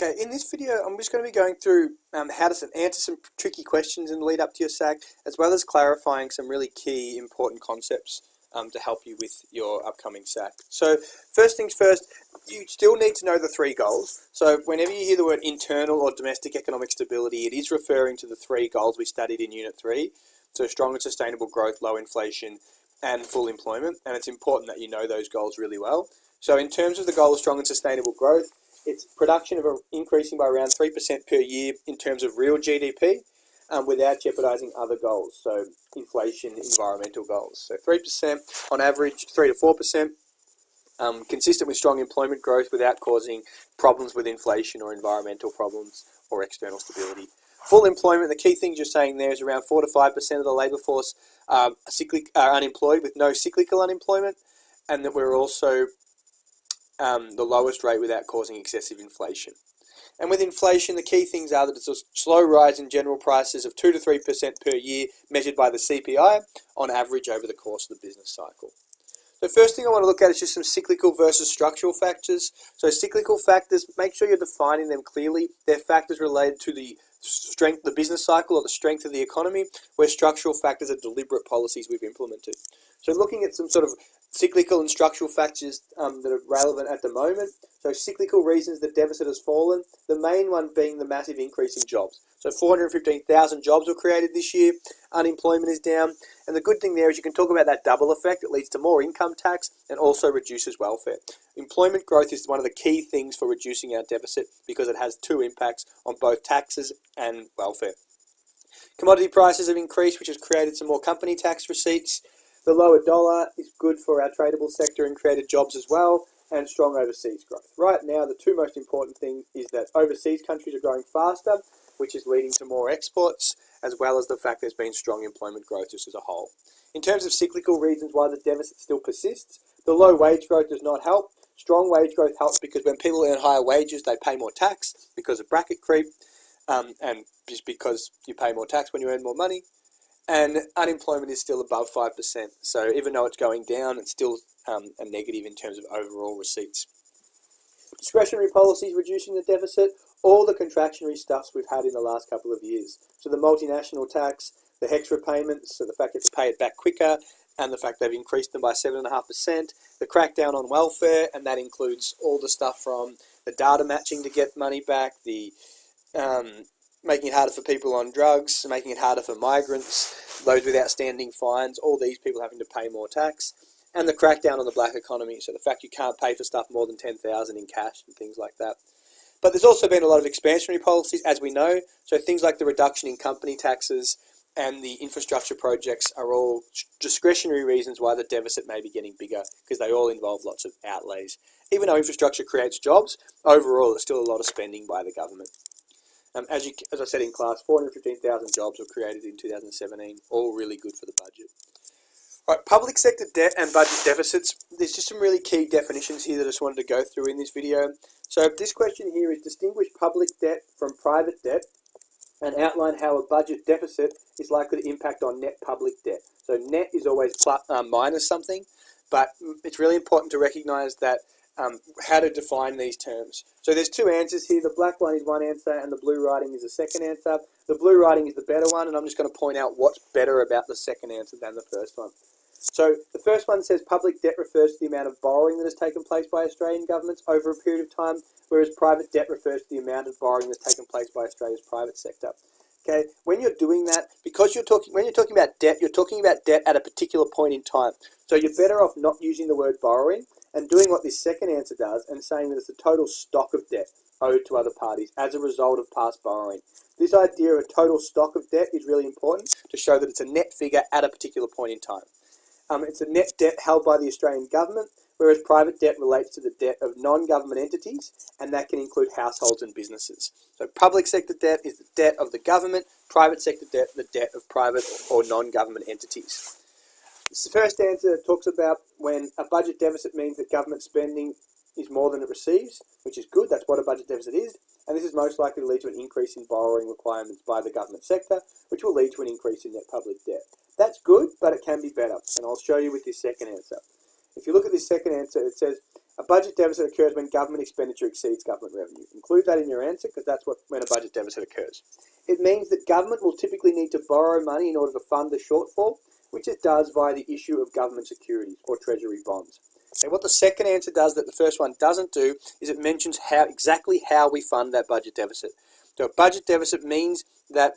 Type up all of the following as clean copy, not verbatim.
Okay, in this video, I'm just going to be going through how to answer some tricky questions in the lead up to your SAC, as well as clarifying some really key important concepts to help you with your upcoming SAC. So first things first, you still need to know the three goals. So whenever you hear the word internal or domestic economic stability, it is referring to the three goals we studied in Unit 3. So strong and sustainable growth, low inflation, and full employment. And it's important that you know those goals really well. So in terms of the goal of strong and sustainable growth, it's production of increasing by around 3% per year in terms of real GDP without jeopardising other goals, so inflation, environmental goals. So 3% on average, 3 to 4%, consistent with strong employment growth without causing problems with inflation or environmental problems or external stability. Full employment, the key things you're saying there is around 4 to 5% of the labour force are unemployed with no cyclical unemployment, and that we're also the lowest rate without causing excessive inflation. And with inflation, the key things are that it's a slow rise in general prices of 2 to 3% per year measured by the CPI on average over the course of the business cycle. So first thing I want to look at is just some cyclical versus structural factors. So cyclical factors, make sure you're defining them clearly. They're factors related to the strength of the business cycle or the strength of the economy, where structural factors are deliberate policies we've implemented. So looking at some sort of cyclical and structural factors that are relevant at the moment. So cyclical reasons the deficit has fallen, the main one being the massive increase in jobs. So 415,000 jobs were created this year, unemployment is down, and the good thing there is you can talk about that double effect. It leads to more income tax and also reduces welfare. Employment growth is one of the key things for reducing our deficit because it has two impacts on both taxes and welfare. Commodity prices have increased, which has created some more company tax receipts. The lower dollar is good for our tradable sector and created jobs as well, and strong overseas growth. Right now, the two most important things is that overseas countries are growing faster, which is leading to more exports, as well as the fact there's been strong employment growth just as a whole. In terms of cyclical reasons why the deficit still persists, the low wage growth does not help. Strong wage growth helps because when people earn higher wages, they pay more tax because of bracket creep, and just because you pay more tax when you earn more money. And unemployment is still above 5%. So even though it's going down, it's still a negative in terms of overall receipts. Discretionary policies reducing the deficit, all the contractionary stuffs we've had in the last couple of years. So the multinational tax, the HEX repayments, so the fact you have to pay it back quicker, and the fact they've increased them by 7.5%, the crackdown on welfare, and that includes all the stuff from the data matching to get money back, the making it harder for people on drugs, making it harder for migrants, those with outstanding fines, all these people having to pay more tax, and the crackdown on the black economy, so the fact you can't pay for stuff more than $10,000 in cash and things like that. But there's also been a lot of expansionary policies, as we know, so things like the reduction in company taxes and the infrastructure projects are all discretionary reasons why the deficit may be getting bigger, because they all involve lots of outlays. Even though infrastructure creates jobs, overall there's still a lot of spending by the government. As I said in class, 415,000 jobs were created in 2017, all really good for the budget. Right, public sector debt and budget deficits. There's just some really key definitions here that I just wanted to go through in this video. So this question here is distinguish public debt from private debt and outline how a budget deficit is likely to impact on net public debt. So net is always minus something, but it's really important to recognise that how to define these terms. So there's two answers here. The black one is one answer and the blue writing is the second answer. The blue writing is the better one, and I'm just going to point out what's better about the second answer than the first one. So the first one says public debt refers to the amount of borrowing that has taken place by Australian governments over a period of time, whereas private debt refers to the amount of borrowing that's taken place by Australia's private sector. Okay, when you're doing that, because when you're talking about debt, you're talking about debt at a particular point in time. So you're better off not using the word borrowing and doing what this second answer does and saying that it's the total stock of debt owed to other parties as a result of past borrowing. This idea of a total stock of debt is really important to show that it's a net figure at a particular point in time. It's a net debt held by the Australian government, whereas private debt relates to the debt of non-government entities, and that can include households and businesses. So public sector debt is the debt of the government, private sector debt, the debt of private or non-government entities. The first answer talks about when a budget deficit means that government spending is more than it receives, which is good, that's what a budget deficit is, and this is most likely to lead to an increase in borrowing requirements by the government sector, which will lead to an increase in net public debt. That's good, but it can be better, and I'll show you with this second answer. If you look at this second answer, it says A budget deficit occurs when government expenditure exceeds government revenue. Include that in your answer because that's when a budget deficit occurs. It means that government will typically need to borrow money in order to fund the shortfall, which it does via the issue of government securities or treasury bonds. And what the second answer does that the first one doesn't do is it mentions exactly how we fund that budget deficit. So a budget deficit means that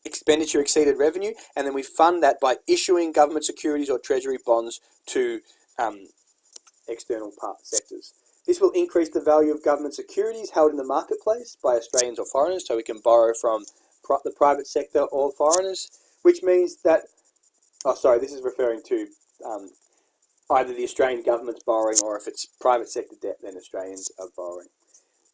expenditure exceeded revenue, and then we fund that by issuing government securities or treasury bonds to external sectors. This will increase the value of government securities held in the marketplace by Australians or foreigners, so we can borrow from the private sector or foreigners, which means that, this is referring to either the Australian government's borrowing or if it's private sector debt, then Australians are borrowing.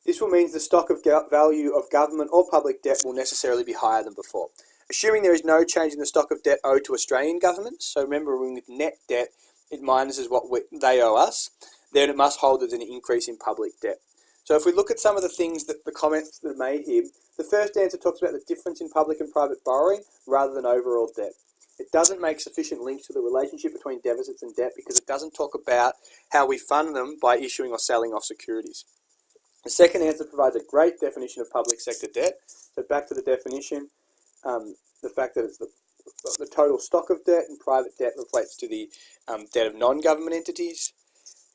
This will mean the stock of value of government or public debt will necessarily be higher than before. Assuming there is no change in the stock of debt owed to Australian governments, so remember with net debt, it minuses what they owe us, then it must hold as an increase in public debt. So if we look at some of the things that the comments that are made here, the first answer talks about the difference in public and private borrowing rather than overall debt. It doesn't make sufficient links to the relationship between deficits and debt because it doesn't talk about how we fund them by issuing or selling off securities. The second answer provides a great definition of public sector debt. So back to the definition, the fact that it's the total stock of debt and private debt relates to the debt of non-government entities.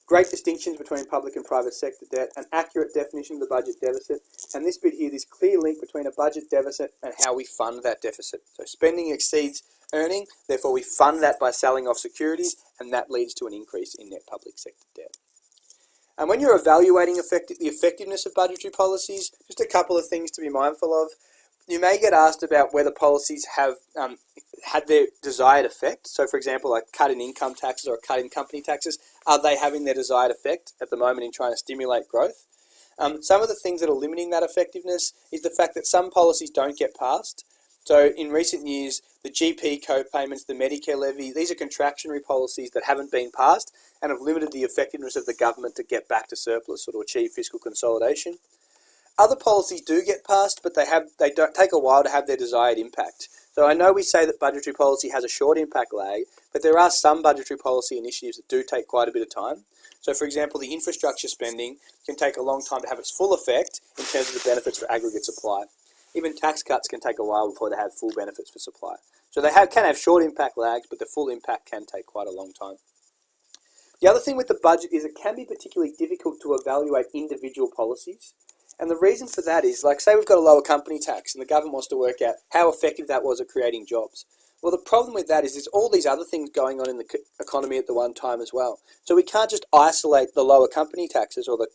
Great distinctions between public and private sector debt, an accurate definition of the budget deficit, and this bit here, this clear link between a budget deficit and how we fund that deficit. So spending exceeds earning, therefore we fund that by selling off securities, and that leads to an increase in net public sector debt. And when you're evaluating the effectiveness of budgetary policies, just a couple of things to be mindful of. You may get asked about whether policies have had their desired effect. So for example, like cut in income taxes or cut in company taxes, are they having their desired effect at the moment in trying to stimulate growth? Some of the things that are limiting that effectiveness is the fact that some policies don't get passed. So in recent years, the GP co-payments, the Medicare levy, these are contractionary policies that haven't been passed and have limited the effectiveness of the government to get back to surplus or to achieve fiscal consolidation. Other policies do get passed, but they don't take a while to have their desired impact. So I know we say that budgetary policy has a short impact lag, but there are some budgetary policy initiatives that do take quite a bit of time. So for example, the infrastructure spending can take a long time to have its full effect in terms of the benefits for aggregate supply. Even tax cuts can take a while before they have full benefits for supply. So they can have short impact lags, but the full impact can take quite a long time. The other thing with the budget is it can be particularly difficult to evaluate individual policies. And the reason for that is, like say we've got a lower company tax and the government wants to work out how effective that was at creating jobs. Well, the problem with that is there's all these other things going on in the economy at the one time as well. So we can't just isolate the lower company taxes or the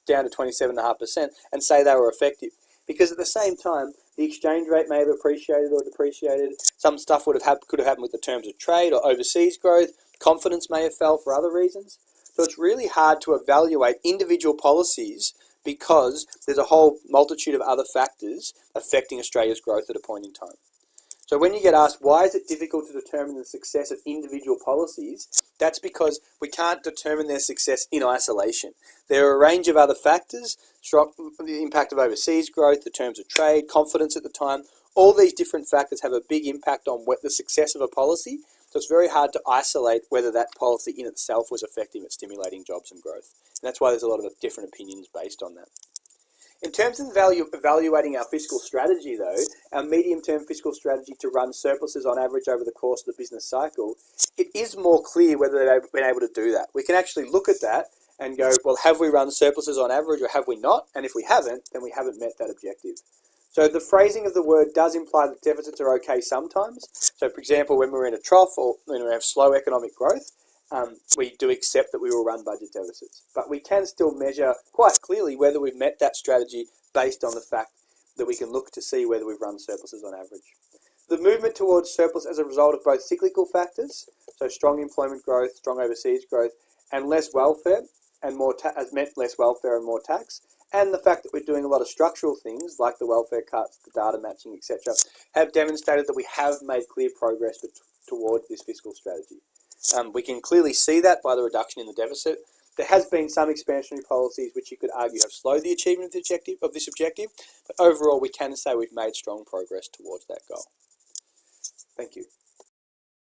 down to 27.5% and say they were effective. Because at the same time, the exchange rate may have appreciated or depreciated. Some stuff could have happened with the terms of trade or overseas growth. Confidence may have fell for other reasons. So it's really hard to evaluate individual policies because there's a whole multitude of other factors affecting Australia's growth at a point in time. So when you get asked, why is it difficult to determine the success of individual policies? That's because we can't determine their success in isolation. There are a range of other factors, the impact of overseas growth, the terms of trade, confidence at the time. All these different factors have a big impact on the success of a policy. So it's very hard to isolate whether that policy in itself was effective at stimulating jobs and growth. And that's why there's a lot of different opinions based on that. In terms of the value of evaluating our fiscal strategy, though, our medium-term fiscal strategy to run surpluses on average over the course of the business cycle, it is more clear whether they've been able to do that. We can actually look at that and go, well, have we run surpluses on average or have we not? And if we haven't, then we haven't met that objective. So the phrasing of the word does imply that deficits are okay sometimes. So, for example, when we're in a trough or when we have slow economic growth, we do accept that we will run budget deficits. But we can still measure quite clearly whether we've met that strategy based on the fact that we can look to see whether we've run surpluses on average. The movement towards surplus as a result of both cyclical factors, so strong employment growth, strong overseas growth, and less welfare, and has meant less welfare and more tax, and the fact that we're doing a lot of structural things like the welfare cuts, the data matching, etc., have demonstrated that we have made clear progress towards this fiscal strategy. We can clearly see that by the reduction in the deficit. There has been some expansionary policies which you could argue have slowed the achievement of this objective, but overall we can say we've made strong progress towards that goal. Thank you.